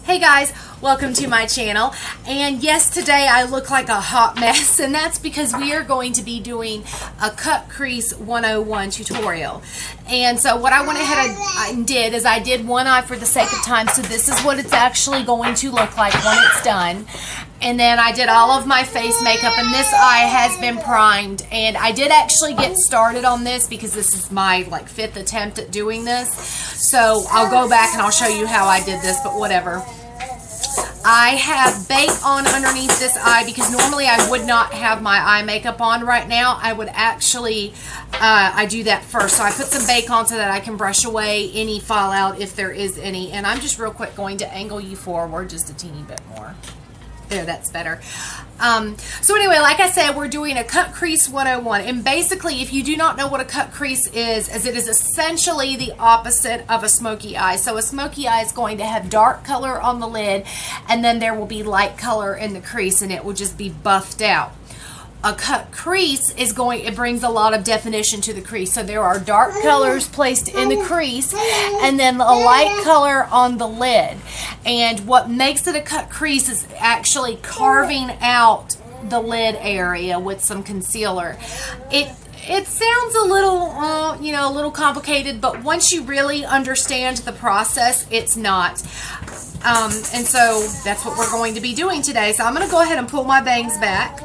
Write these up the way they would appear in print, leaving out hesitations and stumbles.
Hey guys, welcome to my channel. And yes, today I look like a hot mess, and that's because we are going to be doing a cut crease 101 tutorial. And so what I went ahead and did is I did one eye for the sake of time, so this is what it's actually going to look like when it's done. And then I did all of my face makeup, and this eye has been primed. And I did actually get started on this because this is my like 5th attempt at doing this. So I'll go back and I'll show you how I did this, but whatever. I have bake on underneath this eye because normally I would not have my eye makeup on right now. I would actually, I do that first. So I put some bake on so that I can brush away any fallout if there is any. And I'm just real quick going to angle you forward just a teeny bit more. There, that's better. So anyway, like I said, we're doing a cut crease 101. And basically, if you do not know what a cut crease is, as it is essentially the opposite of a smoky eye. So a smoky eye is going to have dark color on the lid, and then there will be light color in the crease, and it will just be buffed out. A cut crease is it brings a lot of definition to the crease. So there are dark colors placed in the crease and then a light color on the lid. And what makes it a cut crease is actually carving out the lid area with some concealer. It sounds a little, a little complicated, but once you really understand the process, it's not. And so that's what we're going to be doing today. So I'm going to go ahead and pull my bangs back.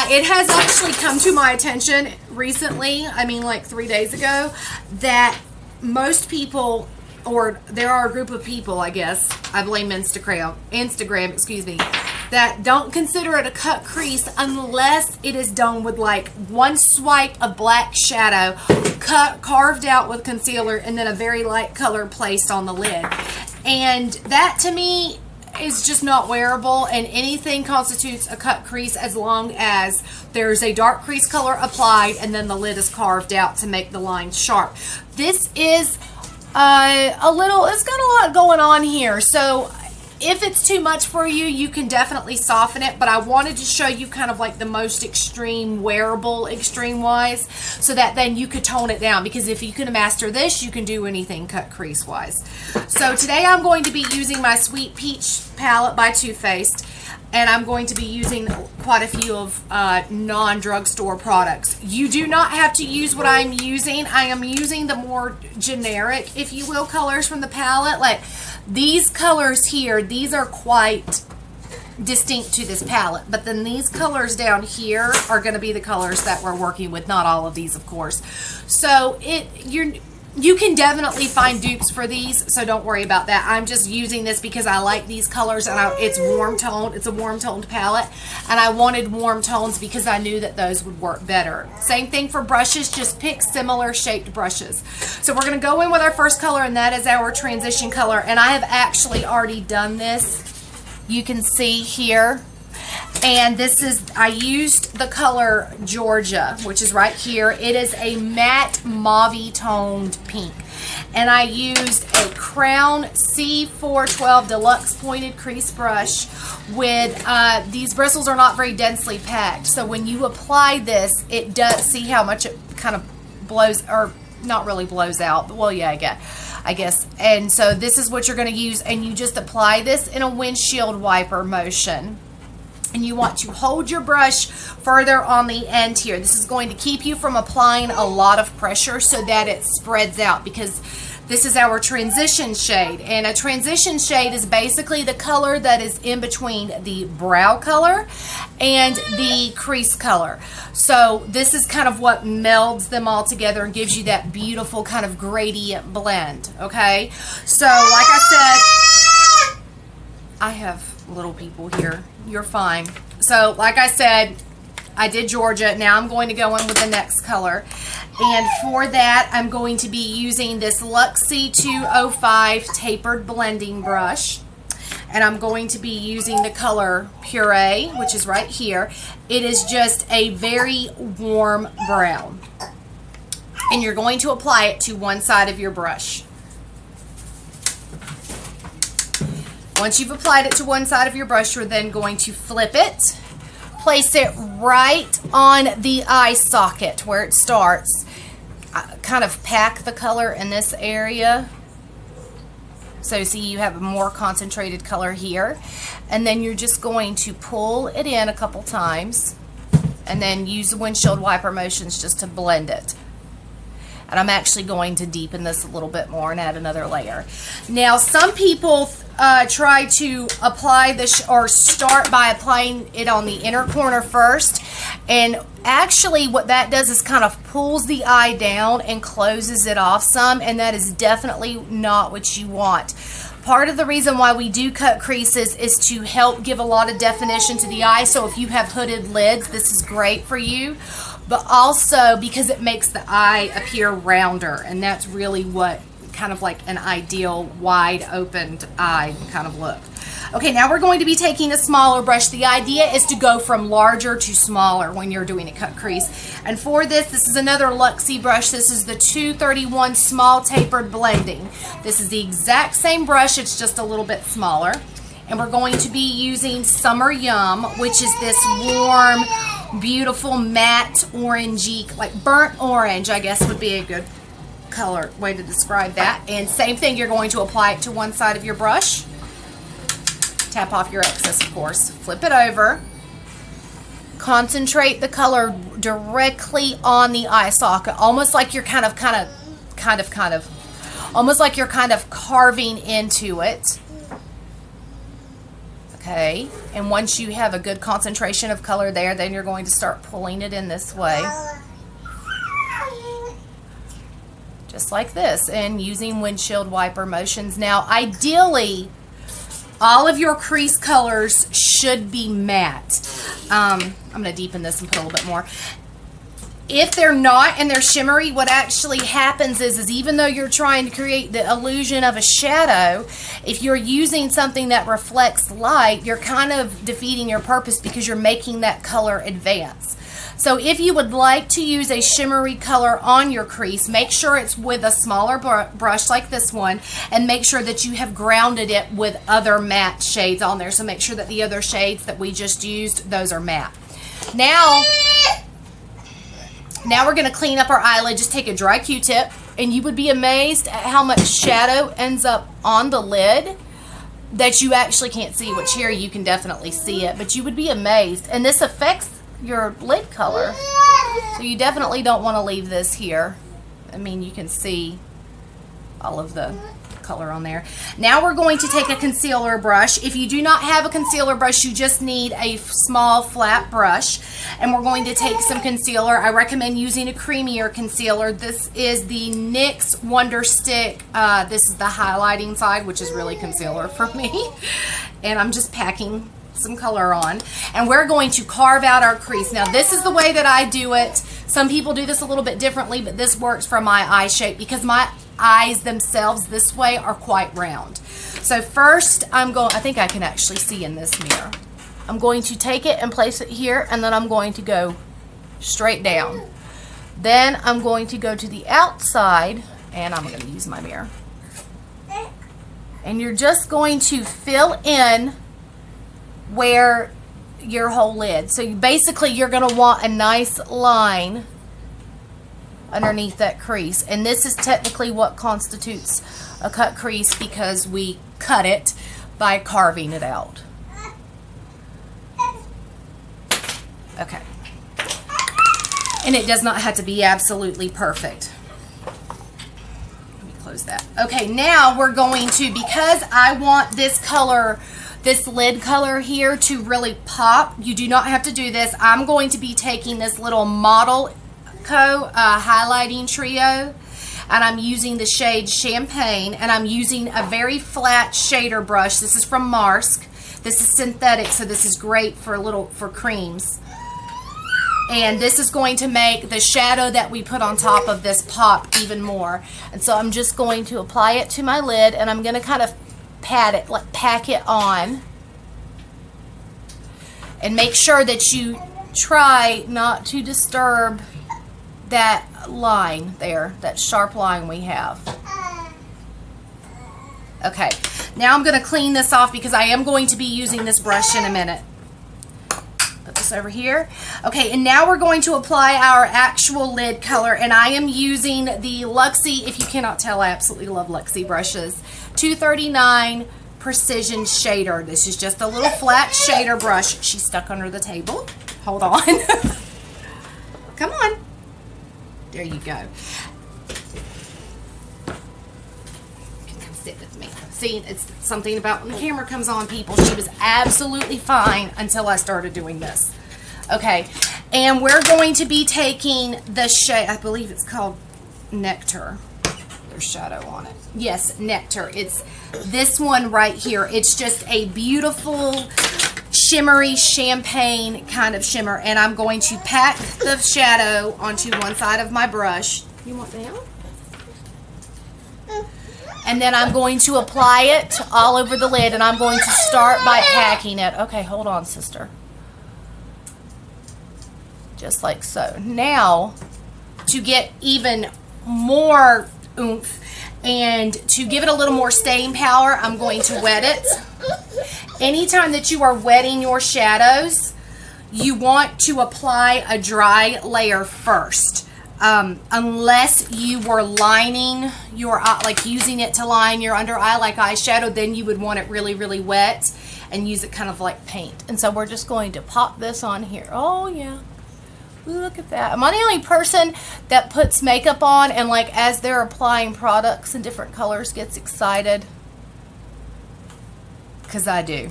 It has actually come to my attention recently, I mean like 3 days ago, that most people, or there are a group of people, I guess, I blame Instagram, that don't consider it a cut crease unless it is done with like one swipe of black shadow, carved out with concealer, and then a very light color placed on the lid. And that to me is just not wearable, and anything constitutes a cut crease as long as there's a dark crease color applied and then the lid is carved out to make the lines sharp. This is it's got a lot going on here, so if it's too much for you, you can definitely soften it, but I wanted to show you kind of like the most extreme wearable extreme wise, so that then you could tone it down, because if you can master this, you can do anything cut crease wise. So today I'm going to be using my Sweet Peach palette by Too Faced, and I'm going to be using quite a few of non-drugstore products. You do not have to use what I'm using. I am using the more generic, if you will, colors from the palette. Like these colors here, these are quite distinct to this palette, but then these colors down here are going to be the colors that we're working with. Not all of these, of course. So you can definitely find dupes for these, so don't worry about that. I'm just using this because I like these colors, and it's warm toned. It's a warm toned palette, and I wanted warm tones because I knew that those would work better. Same thing for brushes, just pick similar shaped brushes. So we're going to go in with our first color, and that is our transition color, and I have actually already done this. You can see here. And this is, I used the color Georgia, which is right here. It is a matte mauve toned pink. And I used a Crown C412 Deluxe Pointed Crease brush with, these bristles are not very densely packed. So when you apply this, it does, see how much it kind of blows, or not really blows out, but well, yeah, I guess. And so this is what you're going to use, and you just apply this in a windshield wiper motion. And you want to hold your brush further on the end here. This is going to keep you from applying a lot of pressure so that it spreads out, because this is our transition shade. And a transition shade is basically the color that is in between the brow color and the crease color. So this is kind of what melds them all together and gives you that beautiful kind of gradient blend, okay? So like I said, I have little people here. You're fine. So like I said, I did Georgia. Now I'm going to go in with the next color, and for that I'm going to be using this Luxe C205 tapered blending brush, and I'm going to be using the color Puree, which is right here. It is just a very warm brown, and you're going to apply it to one side of your brush. Once you've applied it to one side of your brush, you're then going to flip it, place it right on the eye socket where it starts. Kind of pack the color in this area So see, you have a more concentrated color here. And then you're just going to pull it in a couple times and then use the windshield wiper motions just to blend it. And I'm actually going to deepen this a little bit more and add another layer. Now, some people try to apply this or start by applying it on the inner corner first. And actually what that does is kind of pulls the eye down and closes it off some, and that is definitely not what you want. Part of the reason why we do cut creases is to help give a lot of definition to the eye. So if you have hooded lids, this is great for you. But also because it makes the eye appear rounder, and that's really what kind of like an ideal wide opened eye kind of look. Okay, now we're going to be taking a smaller brush. The idea is to go from larger to smaller when you're doing a cut crease. And for this is another Luxie brush. This is the 231 small tapered blending. This is the exact same brush, it's just a little bit smaller. And we're going to be using Summer Yum, which is this warm, beautiful matte orangey, like burnt orange, I guess would be a good color way to describe that. And same thing, you're going to apply it to one side of your brush. Tap off your excess, of course. Flip it over. Concentrate the color directly on the eye socket, almost like you're kind of almost like you're kind of carving into it. Okay, and once you have a good concentration of color there, then you're going to start pulling it in this way. Just like this, and using windshield wiper motions. Now, ideally, all of your crease colors should be matte. I'm going to deepen this and put a little bit more. If they're not and they're shimmery, what actually happens is even though you're trying to create the illusion of a shadow, if you're using something that reflects light, you're kind of defeating your purpose because you're making that color advance. So if you would like to use a shimmery color on your crease, make sure it's with a smaller brush like this one, and make sure that you have grounded it with other matte shades on there. So make sure that the other shades that we just used, those are matte. Now we're going to clean up our eyelid. Just take a dry Q-tip, and you would be amazed at how much shadow ends up on the lid that you actually can't see, which here you can definitely see it, but you would be amazed. And this affects your lid color, so you definitely don't want to leave this here. I mean, you can see all of the color on there. Now we're going to take a concealer brush. If you do not have a concealer brush, you just need a small flat brush, and we're going to take some concealer. I recommend using a creamier concealer. This is the NYX Wonder Stick. This is the highlighting side, which is really concealer for me, and I'm just packing some color on, and we're going to carve out our crease. Now this is the way that I do it. Some people do this a little bit differently, but this works for my eye shape because my eyes themselves this way are quite round. So first I think I can actually see in this mirror. I'm going to take it and place it here, and then I'm going to go straight down. Then I'm going to go to the outside, and I'm going to use my mirror. And you're just going to fill in where your whole lid. So basically you're going to want a nice line underneath that crease, and this is technically what constitutes a cut crease because we cut it by carving it out. Okay, and it does not have to be absolutely perfect. Let me close that. Okay, now we're going to, because I want this color, this lid color here to really pop, you do not have to do this. I'm going to be taking this little Model Co highlighting trio, and I'm using the shade Champagne, and I'm using a very flat shader brush. This is from Marsk. This is synthetic, so this is great for creams. And this is going to make the shadow that we put on top of this pop even more. And so I'm just going to apply it to my lid, and I'm going to kind of pat it, like pack it on, and make sure that you try not to disturb that line there, that sharp line we have. Okay, now I'm going to clean this off because I am going to be using this brush in a minute. Put the this over here. Okay, and now we're going to apply our actual lid color, and I am using the Luxie. If you cannot tell, I absolutely love Luxie brushes. 239 Precision Shader. This is just a little flat shader brush. She's stuck under the table. Hold on. Come on. There you go. Come sit with me. See, it's something about when the camera comes on, people. She was absolutely fine until I started doing this. Okay, and we're going to be taking the shade, I believe it's called Nectar. There's shadow on it. Yes, Nectar. It's this one right here. It's just a beautiful shimmery champagne kind of shimmer, and I'm going to pack the shadow onto one side of my brush. You want down? And then I'm going to apply it all over the lid, and I'm going to start by packing it. Okay, hold on, sister. Just like so. Now, to get even more oomph and to give it a little more staying power, I'm going to wet it. Anytime that you are wetting your shadows, you want to apply a dry layer first. Unless you were lining your eye, like using it to line your under eye like eyeshadow, then you would want it really, really wet and use it kind of like paint. And so we're just going to pop this on here. Oh yeah. Look at that. Am I the only person that puts makeup on and like as they're applying products in different colors gets excited? Because I do.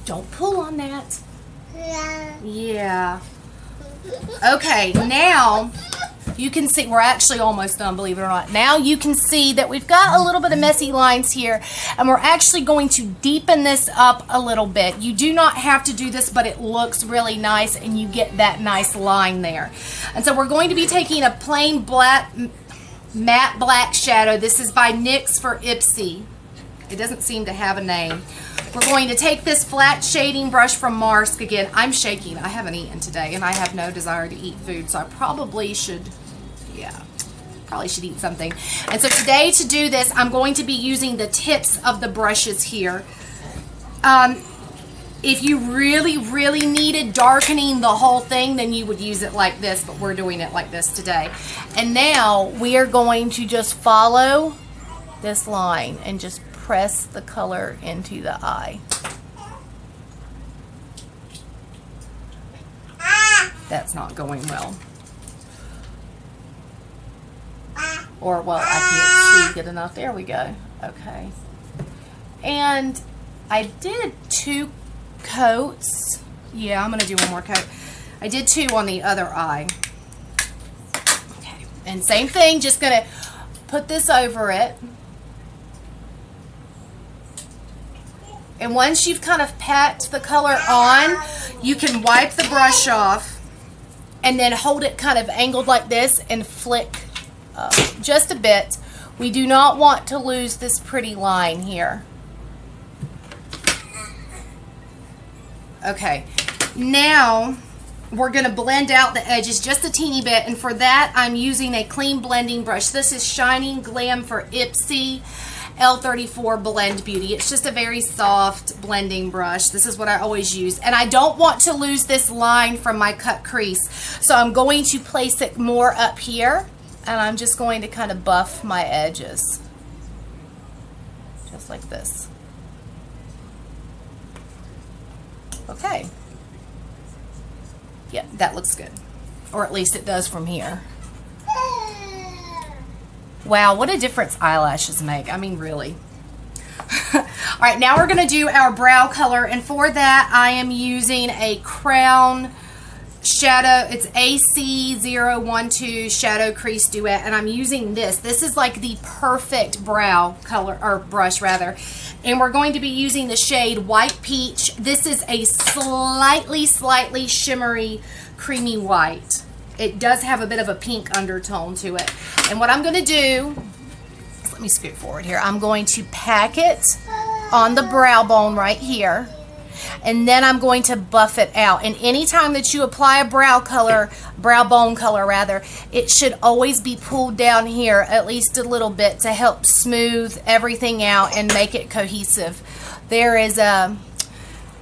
Don't pull on that. Yeah. Okay, now you can see we're actually almost done, believe it or not. Now you can see that we've got a little bit of messy lines here, and we're actually going to deepen this up a little bit. You do not have to do this, but it looks really nice, and you get that nice line there. And so we're going to be taking a plain black, matte black shadow. This is by NYX for Ipsy. It doesn't seem to have a name. We're going to take this flat shading brush from Marsk. Again, I'm shaking. I haven't eaten today, and I have no desire to eat food, so I probably should, probably should eat something. And so today to do this, I'm going to be using the tips of the brushes here. If you really, really needed darkening the whole thing, then you would use it like this, but we're doing it like this today. And now we are going to just follow this line and just press the color into the eye. That's not going well. Or, well, I can't see good enough. There we go. Okay. And I did 2 coats. Yeah, I'm going to do one more coat. I did 2 on the other eye. Okay. And same thing, just going to put this over it. And once you've kind of packed the color on, you can wipe the brush off and then hold it kind of angled like this and flick just a bit. We do not want to lose this pretty line here. Okay, now we're going to blend out the edges just a teeny bit, and for that I'm using a clean blending brush. This is Shining Glam for Ipsy L34 Blend Beauty. It's just a very soft blending brush. This is what I always use, and I don't want to lose this line from my cut crease, so I'm going to place it more up here, and I'm just going to kind of buff my edges just like this. Okay, yeah, that looks good, or at least it does from here. Wow, what a difference eyelashes make. I mean, really. All right, now we're going to do our brow color, and for that I am using a Crown shadow. It's AC012 Shadow Crease Duet, and I'm using this. This is like the perfect brow color, or brush rather, and we're going to be using the shade White Peach. This is a slightly shimmery, creamy white. It does have a bit of a pink undertone to it. And what I'm going to do, let me scoot forward here. I'm going to pack it on the brow bone right here. And then I'm going to buff it out. And anytime that you apply a brow bone color rather, it should always be pulled down here at least a little bit to help smooth everything out and make it cohesive. There is a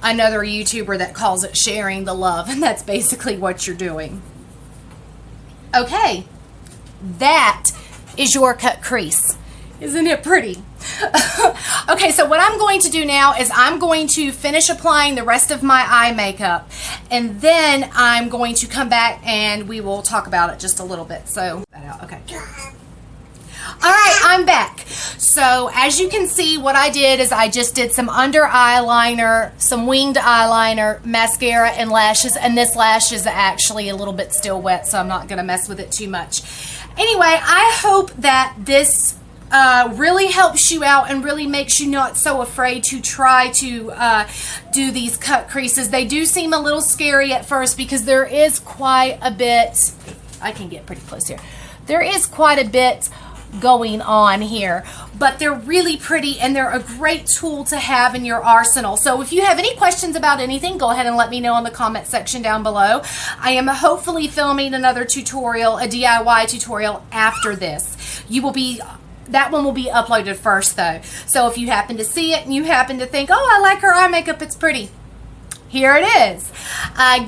another YouTuber that calls it sharing the love, and that's basically what you're doing. Okay, that is your cut crease. Isn't it pretty? Okay, so what I'm going to do now is I'm going to finish applying the rest of my eye makeup, and then I'm going to come back and we will talk about it just a little bit. So, okay. All right, I'm back. So as you can see, what I did is I just did some under eyeliner, some winged eyeliner, mascara, and lashes. And this lash is actually a little bit still wet, so I'm not going to mess with it too much. Anyway, I hope that this really helps you out and really makes you not so afraid to try to do these cut creases. They do seem a little scary at first because there is quite a bit, I can get pretty close here, there is quite a bit going on here, but they're really pretty and they're a great tool to have in your arsenal. So if you have any questions about anything, go ahead and let me know in the comment section down below. I am hopefully filming another tutorial, a DIY tutorial after this. That one will be uploaded first though. So if you happen to see it and you happen to think, oh, I like her eye makeup, it's pretty, here it is.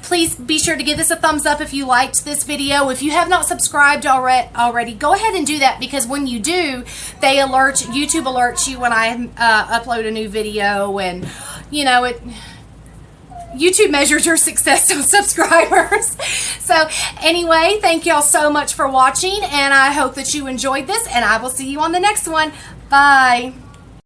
Please be sure to give this a thumbs up if you liked this video. If you have not subscribed already, go ahead and do that, because when you do, YouTube alerts you when I upload a new video, and you know, YouTube measures your success on subscribers. So anyway, thank y'all so much for watching, and I hope that you enjoyed this, and I will see you on the next one. Bye.